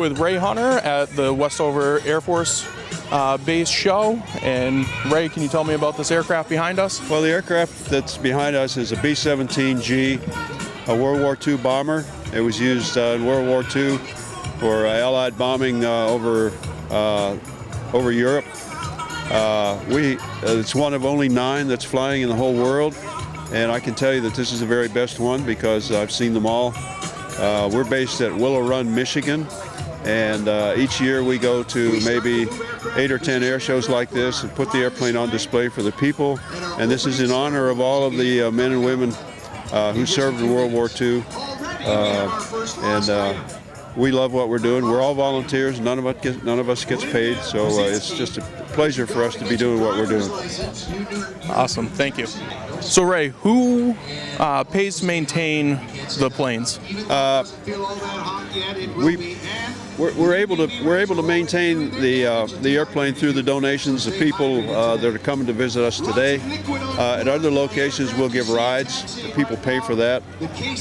with Ray Hunter at the Westover Air Force Base show. And Ray, can you tell me about this aircraft behind us? Well, the aircraft that's behind us is a B-17G, a World War II bomber. It was used in World War II for Allied bombing over Europe. It's one of only 9 that's flying in the whole world, and I can tell you that this is the very best one because I've seen them all. We're based at Willow Run, Michigan, and each year we go to maybe 8 or 10 air shows like this and put the airplane on display for the people. And this is in honor of all of the men and women who served in World War II. We love what we're doing. We're all volunteers. None of us gets paid, so it's just a pleasure for us to be doing what we're doing. Awesome, thank you. So Ray, who pays to maintain the planes? We're able to maintain the airplane through the donations of people that are coming to visit us today. At other locations, we'll give rides. The people pay for that,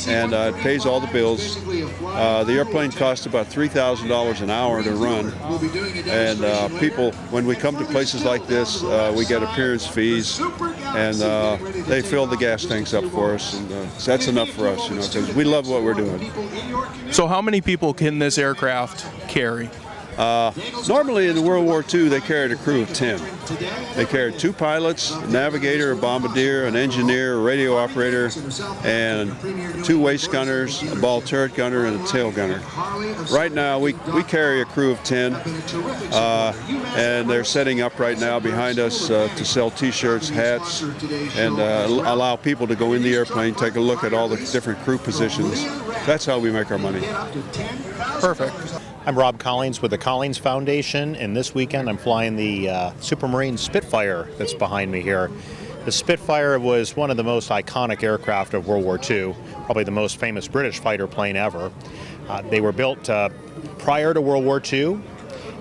and it pays all the bills. The airplane costs about $3,000 an hour to run, and people, when we come to places like this, we get appearance fees, and they fill the gas tanks up for us, and so that's enough for us, you know, because we love what we're doing. So how many people can this aircraft carry? Normally in World War II, they carried a crew of 10. They carried 2 pilots, a navigator, a bombardier, an engineer, a radio operator, and 2 waist gunners, a ball turret gunner, and a tail gunner. Right now, we carry a crew of 10, and they're setting up right now behind us to sell T-shirts, hats, and allow people to go in the airplane, take a look at all the different crew positions. That's how we make our money. Perfect. I'm Rob Collins with the Collins Foundation, and this weekend I'm flying the Supermarine Spitfire that's behind me here. The Spitfire was one of the most iconic aircraft of World War II, probably the most famous British fighter plane ever. They were built prior to World War II,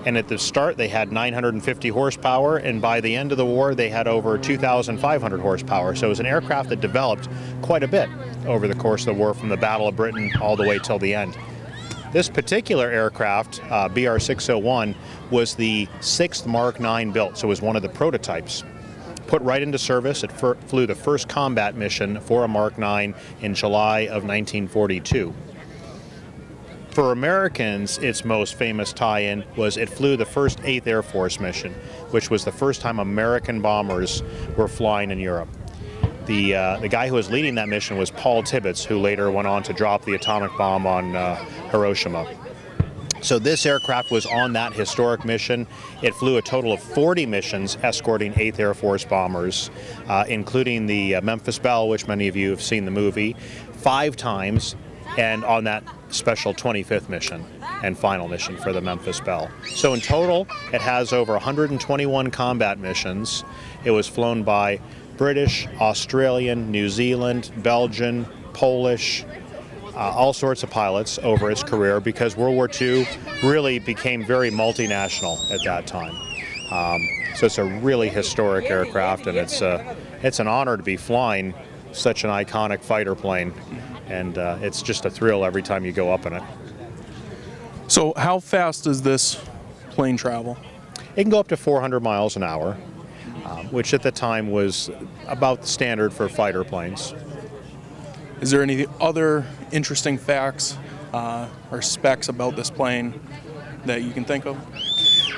and at the start they had 950 horsepower, and by the end of the war they had over 2,500 horsepower. So it was an aircraft that developed quite a bit over the course of the war, from the Battle of Britain all the way till the end. This particular aircraft, BR-601, was the 6th Mark IX built, so it was one of the prototypes. Put right into service, it flew the first combat mission for a Mark IX in July of 1942. For Americans, its most famous tie-in was it flew the first 8th Air Force mission, which was the first time American bombers were flying in Europe. The guy who was leading that mission was Paul Tibbets, who later went on to drop the atomic bomb on Hiroshima. So this aircraft was on that historic mission. It flew a total of 40 missions escorting 8th Air Force bombers, including the Memphis Belle, which many of you have seen the movie, 5 times, and on that special 25th mission and final mission for the Memphis Belle. So in total, it has over 121 combat missions. It was flown by British, Australian, New Zealand, Belgian, Polish, all sorts of pilots over its career, because World War II really became very multinational at that time. So it's a really historic aircraft, and it's an honor to be flying such an iconic fighter plane, and it's just a thrill every time you go up in it. So how fast does this plane travel? It can go up to 400 miles an hour. Which at the time was about the standard for fighter planes. Is there any other interesting facts or specs about this plane that you can think of?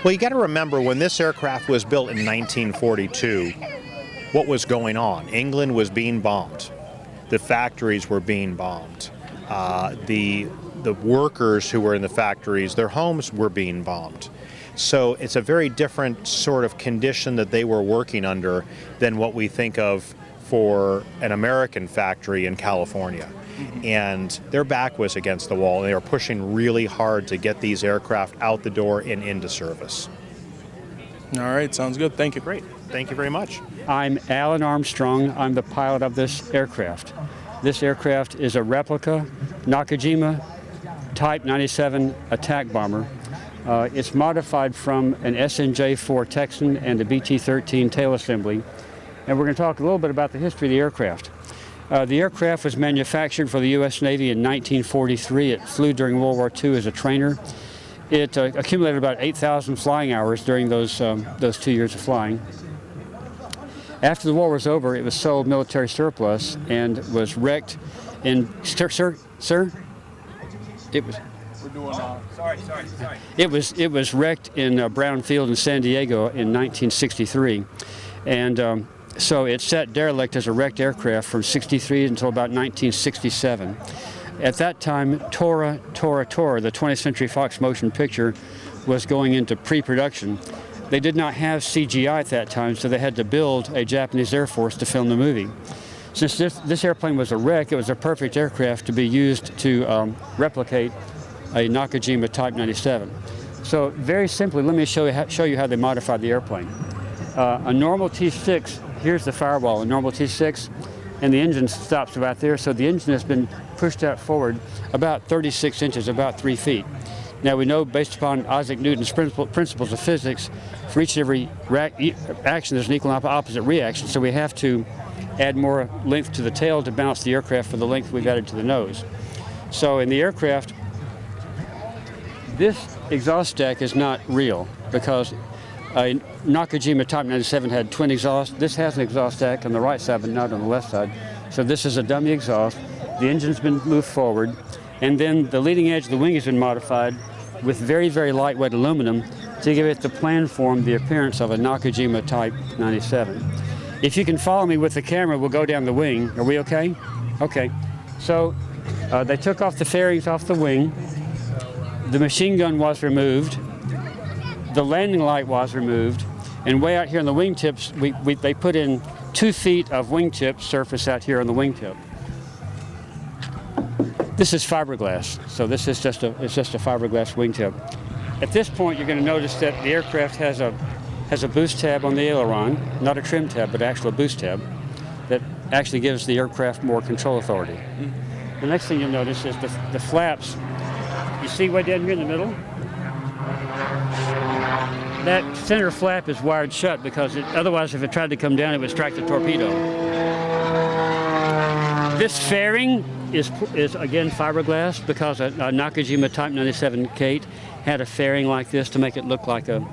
Well, you got to remember, when this aircraft was built in 1942, what was going on? England was being bombed. The factories were being bombed. The workers who were in the factories, their homes were being bombed. So it's a very different sort of condition that they were working under than what we think of for an American factory in California. And their back was against the wall, and they were pushing really hard to get these aircraft out the door and into service. All right, sounds good. Thank you. Great. Thank you very much. I'm Alan Armstrong. I'm the pilot of this aircraft. This aircraft is a replica Nakajima Type 97 attack bomber. It's modified from an SNJ-4 Texan and a BT-13 tail assembly. And we're going to talk a little bit about the history of the aircraft. The aircraft was manufactured for the U.S. Navy in 1943. It flew during World War II as a trainer. It accumulated about 8,000 flying hours during those 2 years of flying. After the war was over, it was sold military surplus and was wrecked in, sir? It was. We're doing, sorry. It was wrecked in Brown Field in San Diego in 1963, and so it sat derelict as a wrecked aircraft from 63 until about 1967. At that time, Tora, the 20th Century Fox motion picture, was going into pre-production. They did not have CGI at that time, so they had to build a Japanese Air Force to film the movie. Since this airplane was a wreck, it was a perfect aircraft to be used to replicate a Nakajima Type 97. So very simply, let me show you how they modified the airplane. A normal T6, here's the firewall, a normal T6, and the engine stops about there, so the engine has been pushed out forward about 36 inches, about 3 feet. Now we know, based upon Isaac Newton's principles of physics, for each and every action there's an equal and opposite reaction, so we have to add more length to the tail to balance the aircraft for the length we've added to the nose. So in the aircraft, this exhaust stack is not real because a Nakajima Type 97 had twin exhausts. This has an exhaust stack on the right side but not on the left side. So this is a dummy exhaust. The engine's been moved forward, and then the leading edge of the wing has been modified with very, very lightweight aluminum to give it the plan form, the appearance of a Nakajima Type 97. If you can follow me with the camera, we'll go down the wing. Are we okay? Okay. So they took off the fairings off the wing. The machine gun was removed. The landing light was removed. And way out here on the wingtips, they put in 2 feet of wingtip surface out here on the wingtip. This is fiberglass, so this is just a fiberglass wingtip. At this point, you're going to notice that the aircraft has a boost tab on the aileron, not a trim tab, but actually a boost tab that actually gives the aircraft more control authority. The next thing you'll notice is the flaps. You see way down here in the middle? That center flap is wired shut because otherwise if it tried to come down, it would strike the torpedo. This fairing is again fiberglass because a Nakajima Type 97 Kate had a fairing like this to make it look like a,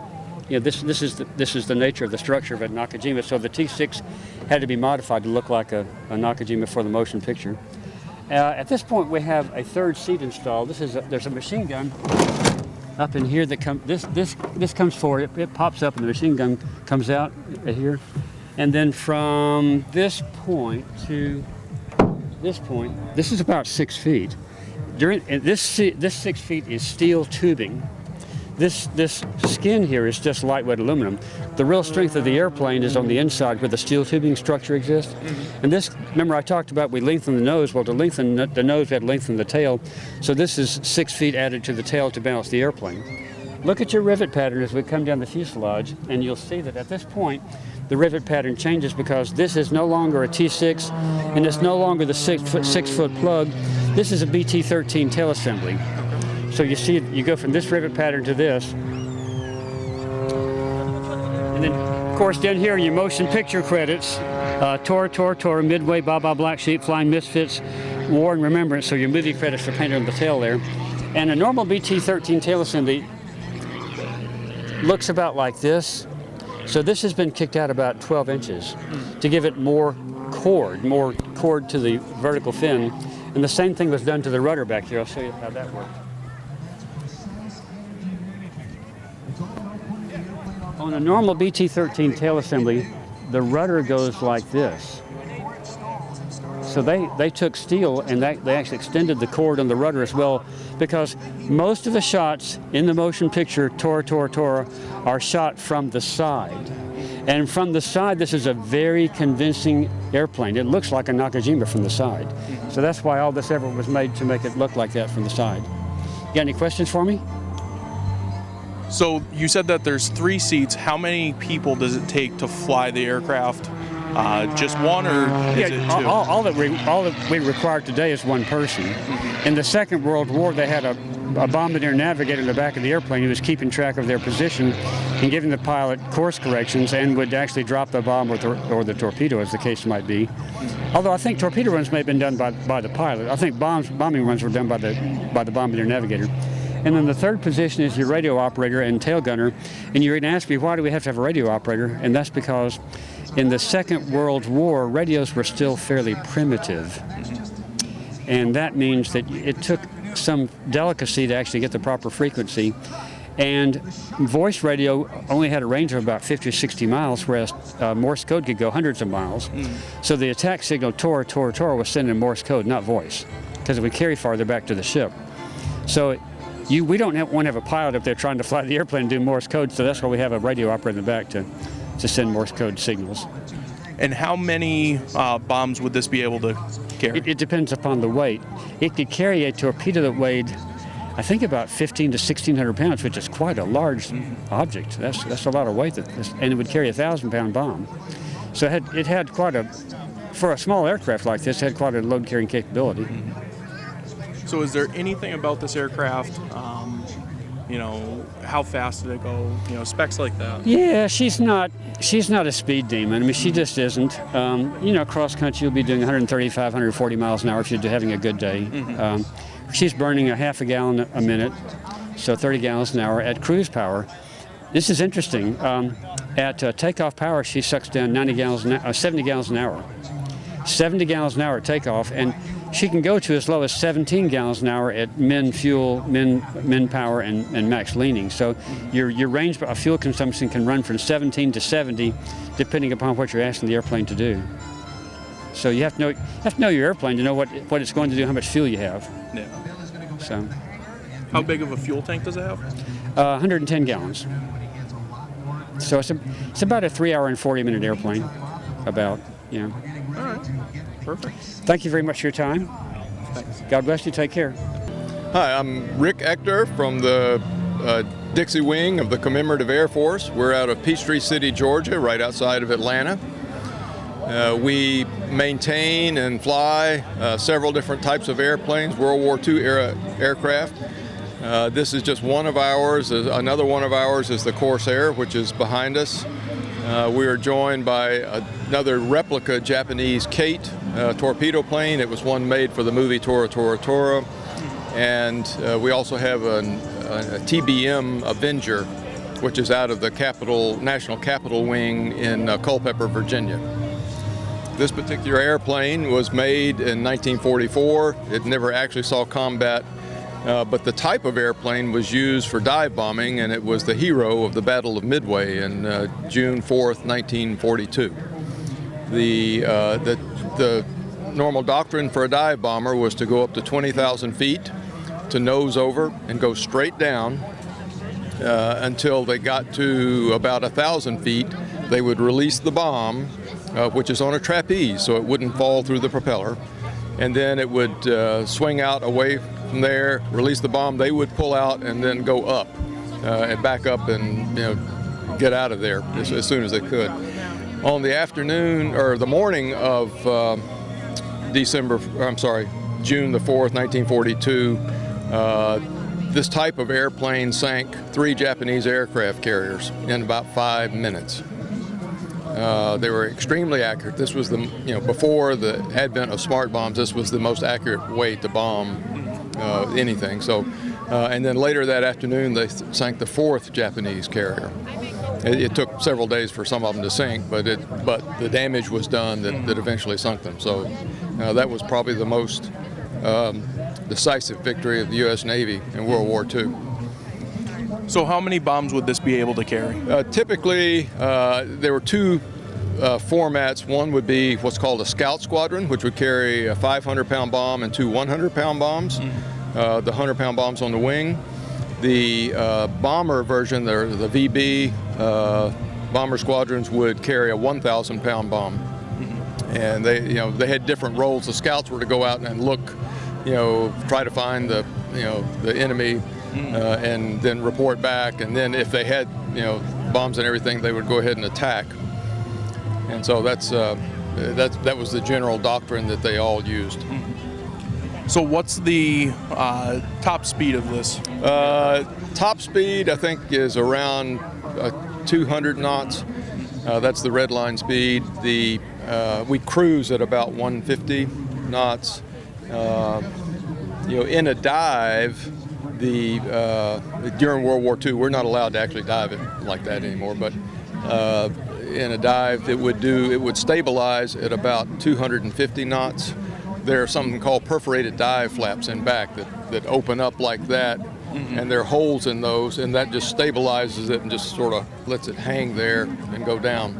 this is the nature of the structure of a Nakajima. So the T6 had to be modified to look like a Nakajima for the motion picture. At this point, we have a third seat installed. There's a machine gun up in here that comes. This comes forward. It pops up, and the machine gun comes out here. And then from this point to this point, this is about 6 feet. This 6 feet is steel tubing. This skin here is just lightweight aluminum. The real strength of the airplane is on the inside where the steel tubing structure exists. And this, remember I talked about we lengthened the nose. Well, to lengthen the nose, we had to lengthen the tail. So this is 6 feet added to the tail to balance the airplane. Look at your rivet pattern as we come down the fuselage, and you'll see that at this point, the rivet pattern changes because this is no longer a T6, and it's no longer the 6 foot plug. This is a BT-13 tail assembly. So you see, you go from this rivet pattern to this. And then, of course, down here are your motion picture credits. Tora, Midway, Baa Black Sheep, Flying Misfits, War and Remembrance. So your movie credits are painted on the tail there. And a normal BT-13 tail assembly looks about like this. So this has been kicked out about 12 inches to give it more chord to the vertical fin. And the same thing was done to the rudder back here. I'll show you how that worked. On a normal BT-13 tail assembly, the rudder goes like this. So they took steel and they actually extended the cord on the rudder as well, because most of the shots in the motion picture Tora are shot from the side. And from the side, this is a very convincing airplane. It looks like a Nakajima from the side. So that's why all this effort was made to make it look like that from the side. You got any questions for me? So you said that there's 3 seats. How many people does it take to fly the aircraft? Just one, or is it 2? All that we require today is one person. In the Second World War, they had a bombardier navigator in the back of the airplane who was keeping track of their position and giving the pilot course corrections, and would actually drop the bomb or the torpedo, as the case might be. Although I think torpedo runs may have been done by the pilot. I think bombing runs were done by the bombardier navigator. And then the third position is your radio operator and tail gunner. And you're going to ask me, why do we have to have a radio operator? And that's because in the Second World War, radios were still fairly primitive. And that means that it took some delicacy to actually get the proper frequency. And voice radio only had a range of about 50 or 60 miles, whereas Morse code could go hundreds of miles. So the attack signal Tor, Tor, Tor was sent in Morse code, not voice, because it would carry farther back to the ship. So we don't want to have a pilot up there trying to fly the airplane and do Morse code, so that's why we have a radio operator in the back to send Morse code signals. And how many bombs would this be able to carry? It depends upon the weight. It could carry a torpedo that weighed, I think, about 1,500 to 1,600 pounds, which is quite a large object. That's a lot of weight, and it would carry a 1,000-pound bomb. So it had quite a, for a small aircraft like this, it had quite a load carrying capability. So is there anything about this aircraft, you know, how fast did it go, you know, specs like that? Yeah, she's not a speed demon. I mean, she just isn't. You know, cross country you'll be doing 135, 140 miles an hour if you're having a good day. She's burning a half a gallon a minute, so 30 gallons an hour at cruise power. This is interesting. At takeoff power, she sucks down 70 gallons an hour. 70 gallons an hour at takeoff, and she can go to as low as 17 gallons an hour at min fuel, min power, and max leaning. So your range of fuel consumption can run from 17 to 70, depending upon what you're asking the airplane to do. So you have to know your airplane to know what it's going to do, how much fuel you have. Yeah. So. How big of a fuel tank does it have? 110 gallons. So it's about a 3-hour and 40-minute airplane. About, you know. All right. Perfect. Thank you very much for your time. Thanks. God bless you. Take care. Hi, I'm Rick Ector from the Dixie Wing of the Commemorative Air Force. We're out of Peachtree City, Georgia, right outside of Atlanta. We maintain and fly several different types of airplanes, World War II era aircraft. This is just one of ours. Another one of ours is the Corsair, which is behind us. We are joined by another replica Japanese Kate torpedo plane. It was one made for the movie Tora Tora Tora. And we also have a TBM Avenger, which is out of the National Capital Wing in Culpeper, Virginia. This particular airplane was made in 1944. It never actually saw combat, but the type of airplane was used for dive bombing, and it was the hero of the Battle of Midway in June 4th, 1942. The normal doctrine for a dive bomber was to go up to 20,000 feet, to nose over and go straight down until they got to about 1,000 feet. They would release the bomb, which is on a trapeze, so it wouldn't fall through the propeller. And then it would swing out away from there, release the bomb. They would pull out and then go up and back up and get out of there as soon as they could. On the afternoon or the morning of June the 4th, 1942, this type of airplane sank 3 Japanese aircraft carriers in about 5 minutes. They were extremely accurate. This was before the advent of smart bombs, this was the most accurate way to bomb anything. So, and then later that afternoon, they sank the 4th Japanese carrier. It took several days for some of them to sink, but the damage was done that eventually sunk them. So that was probably the most decisive victory of the U.S. Navy in World War II. So how many bombs would this be able to carry? Typically, there were 2 formats. One would be what's called a scout squadron, which would carry a 500-pound bomb and 2 100-pound bombs, the 100-pound bombs on the wing. The bomber version, the VB bomber squadrons, would carry a 1,000-pound bomb. And they had different roles. The scouts were to go out and look, try to find the enemy, and then report back. And then if they had bombs and everything, they would go ahead and attack. And so that was the general doctrine that they all used. So what's the top speed of this? Top speed, I think, is around 200 knots. That's the red line speed. We cruise at about 150 knots. In a dive, during World War II, we're not allowed to actually dive it like that anymore, but in a dive it would stabilize at about 250 knots. There are something called perforated dive flaps in back that open up like that, and there are holes in those, and that just stabilizes it and just sort of lets it hang there and go down.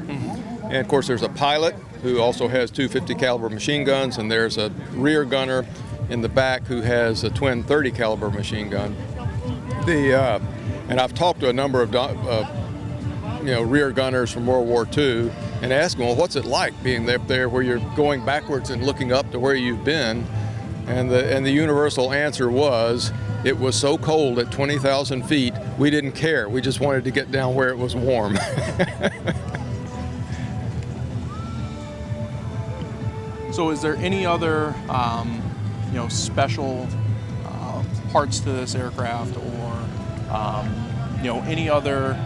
And of course there's a pilot who also has 250 caliber machine guns, and there's a rear gunner in the back who has a twin 30 caliber machine gun. And I've talked to a number of rear gunners from World War II and asked them, well, what's it like being up there where you're going backwards and looking up to where you've been? And the universal answer was, it was so cold at 20,000 feet, we didn't care. We just wanted to get down where it was warm. So is there any other, special parts to this aircraft, or, any other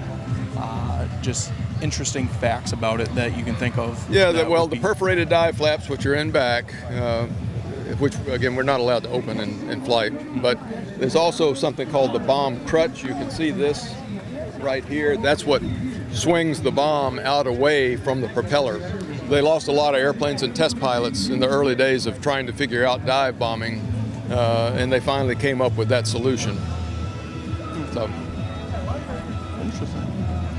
just interesting facts about it that you can think of? Yeah, the perforated dive flaps, which are in back, which again we're not allowed to open in flight, but there's also something called the bomb crutch. You can see this right here. That's what swings the bomb out away from the propeller. They lost a lot of airplanes and test pilots in the early days of trying to figure out dive bombing, and they finally came up with that solution. So. Interesting.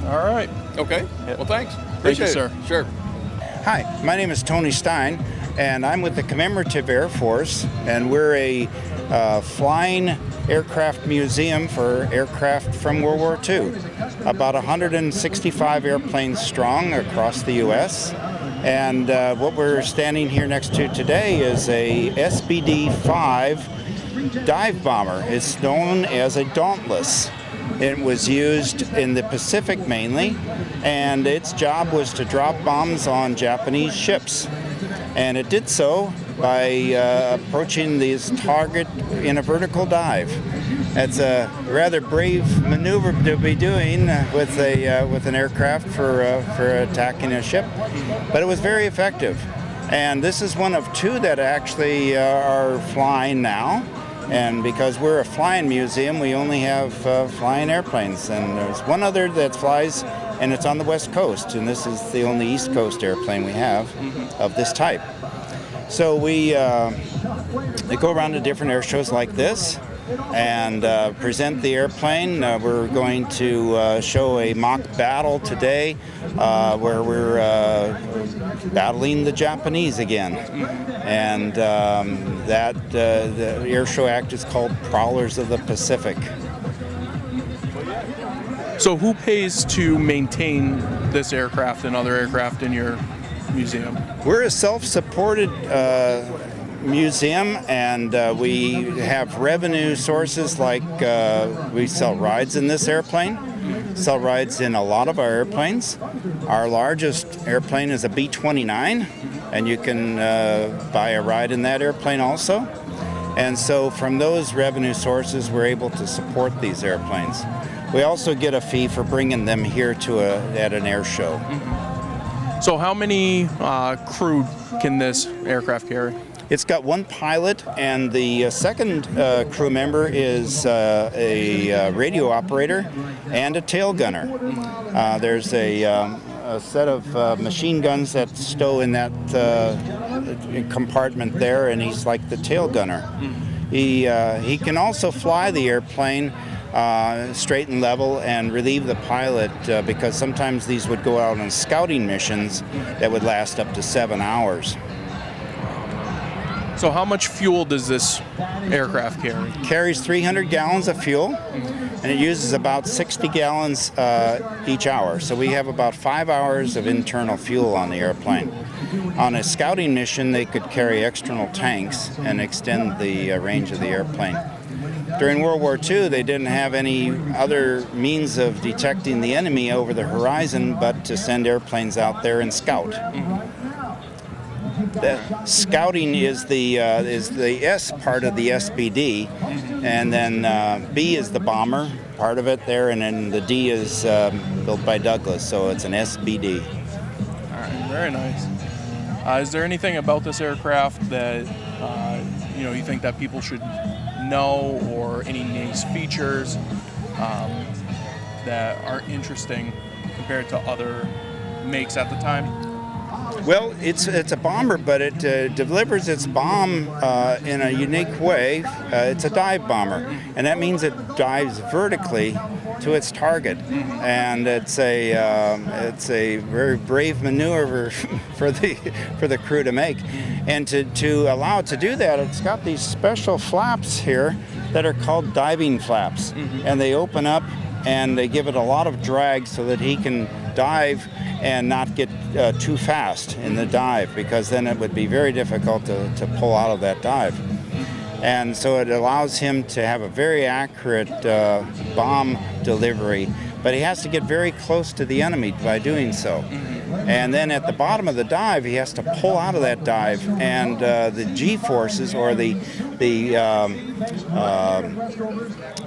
All right. Okay. Yep. Well, thanks. Thank you, Appreciate sir. it. Sure. Hi, my name is Tony Stein, and I'm with the Commemorative Air Force, and we're a flying aircraft museum for aircraft from World War II. About 165 airplanes strong across the U.S., and what we're standing here next to today is a SBD-5 dive bomber. It's known as a Dauntless. It was used in the Pacific mainly, and its job was to drop bombs on Japanese ships. And it did so by approaching this target in a vertical dive. It's a rather brave maneuver to be doing with an aircraft for attacking a ship, but it was very effective. And this is one of two that actually are flying now. And because we're a flying museum, we only have flying airplanes. And there's one other that flies, and it's on the West Coast. And this is the only East Coast airplane we have of this type. So we go around to different air shows like this and present the airplane. We're going to show a mock battle today where we're battling the Japanese again. And the air show act is called Prowlers of the Pacific. So who pays to maintain this aircraft and other aircraft in your museum? We're a self-supported museum, and we have revenue sources like we sell rides in this airplane, sell rides in a lot of our airplanes. Our largest airplane is a B-29, and you can buy a ride in that airplane also. And so from those revenue sources, we're able to support these airplanes. We also get a fee for bringing them here at an air show. So how many crew can this aircraft carry? It's got one pilot, and the second crew member is a radio operator and a tail gunner. There's a set of machine guns that stow in that compartment there, and he's like the tail gunner. He can also fly the airplane straight and level and relieve the pilot because sometimes these would go out on scouting missions that would last up to 7 hours. So how much fuel does this aircraft carry? Carries 300 gallons of fuel, and it uses about 60 gallons each hour. So we have about 5 hours of internal fuel on the airplane. On a scouting mission, they could carry external tanks and extend the range of the airplane. During World War II, they didn't have any other means of detecting the enemy over the horizon but to send airplanes out there and scout. The scouting is the S part of the SBD, and then B is the bomber part of it there, and then the D is built by Douglas, so it's an SBD. All right, very nice. Is there anything about this aircraft that you think that people should know, or any nice features that are interesting compared to other makes at the time? Well, it's a bomber, but it delivers its bomb in a unique way. It's a dive bomber, and that means it dives vertically to its target, and it's a very brave maneuver for the crew to make, and to allow it to do that, it's got these special flaps here that are called diving flaps, and they open up and they give it a lot of drag so that he can dive and not get too fast in the dive, because then it would be very difficult to pull out of that dive. And so it allows him to have a very accurate bomb delivery, but he has to get very close to the enemy by doing so. And then at the bottom of the dive, he has to pull out of that dive, and the G-forces, or the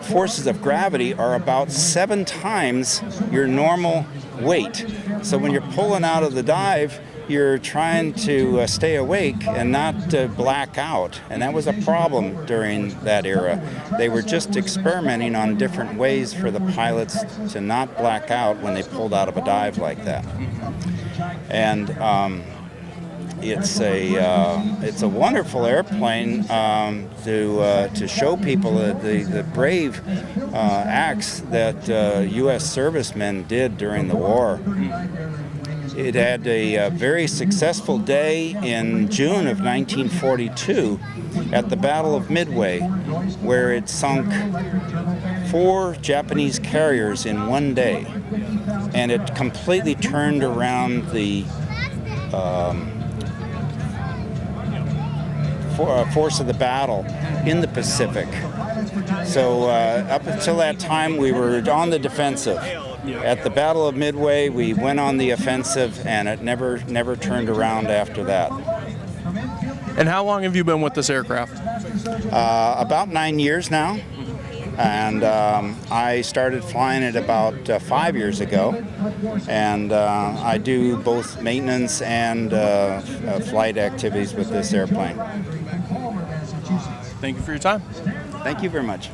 forces of gravity, are about 7 times your normal weight. So when you're pulling out of the dive, you're trying to stay awake and not black out. And that was a problem during that era. They were just experimenting on different ways for the pilots to not black out when they pulled out of a dive like that. And it's a wonderful airplane to show people the brave acts that U.S. servicemen did during the war. It had a very successful day in June of 1942 at the Battle of Midway, where it sunk 4 Japanese carriers in one day, and it completely turned around the force of the battle in the Pacific. So up until that time, we were on the defensive. At the Battle of Midway, we went on the offensive, and it never turned around after that. And how long have you been with this aircraft? About 9 years now, and I started flying it about 5 years ago, and I do both maintenance and flight activities with this airplane. Thank you for your time. Thank you very much.